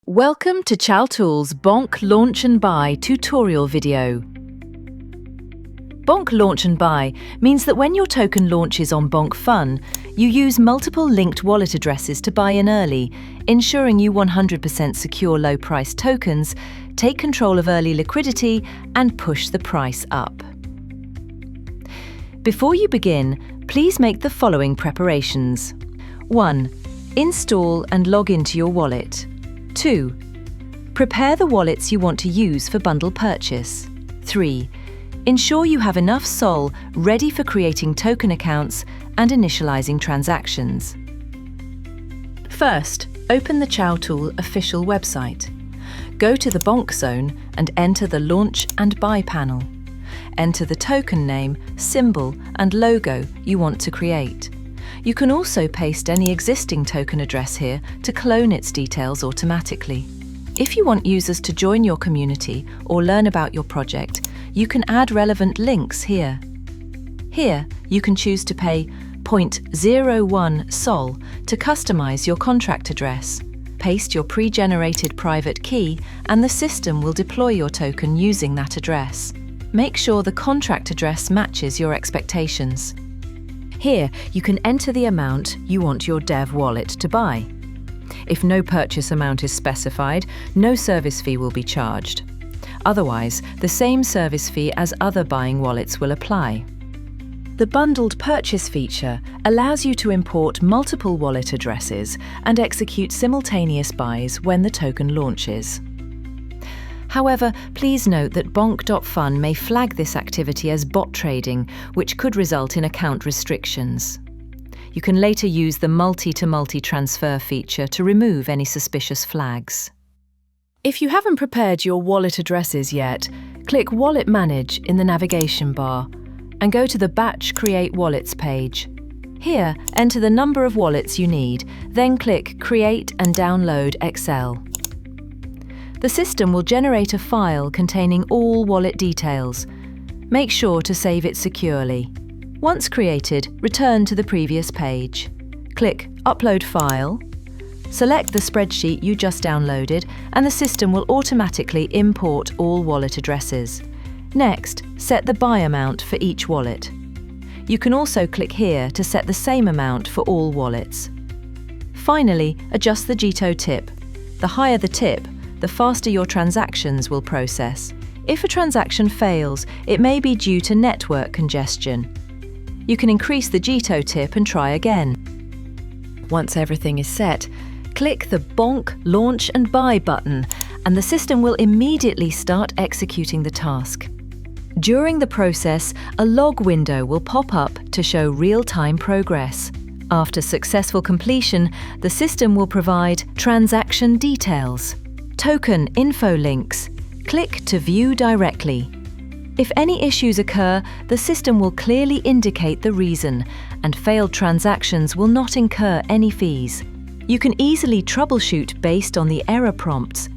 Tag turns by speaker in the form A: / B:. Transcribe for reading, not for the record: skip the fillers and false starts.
A: Welcome to CiaoTool's Bonk Launch and Buy tutorial video. Bonk Launch and Buy means that when your token launches on BonkFun, you use multiple linked wallet addresses to buy in early, ensuring you 100% secure low-price tokens, take control of early liquidity, and push the price up. Before you begin, please make the following preparations. 1. Install and log into your wallet. 2. Prepare the wallets you want to use for bundle purchase. 3. Ensure you have enough SOL ready for creating token accounts and initializing transactions. First, open the CiaoTool official website. Go to the Bonk zone and enter the Launch and Buy panel. Enter the token name, symbol, and logo you want to create. You can also paste any existing token address here to clone its details automatically. If you want users to join your community or learn about your project, you can add relevant links here. Here, you can choose to pay 0.01 SOL to customize your contract address. Paste your pre-generated private key and the system will deploy your token using that address. Make sure the contract address matches your expectations. Here, you can enter the amount you want your dev wallet to buy. If no purchase amount is specified, no service fee will be charged. Otherwise, the same service fee as other buying wallets will apply. The bundled purchase feature allows you to import multiple wallet addresses and execute simultaneous buys when the token launches. However, please note that Bonk.fun may flag this activity as bot trading, which could result in account restrictions. You can later use the multi-to-multi transfer feature to remove any suspicious flags. If you haven't prepared your wallet addresses yet, click Wallet Manage in the navigation bar and go to the Batch Create Wallets page. Here, enter the number of wallets you need, then click Create and Download Excel. The system will generate a file containing all wallet details. Make sure to save it securely. Once created, return to the previous page. Click Upload File. Select the spreadsheet you just downloaded and the system will automatically import all wallet addresses. Next, set the buy amount for each wallet. You can also click here to set the same amount for all wallets. Finally, adjust the Jito tip. The higher the tip, the faster your transactions will process. If a transaction fails, it may be due to network congestion. You can increase the Jito tip and try again. Once everything is set, click the Bonk Launch and Buy button and the system will immediately start executing the task. During the process, a log window will pop up to show real-time progress. After successful completion, the system will provide transaction details, token info links. Click to view directly. If any issues occur, the system will clearly indicate the reason, and failed transactions will not incur any fees. You can easily troubleshoot based on the error prompts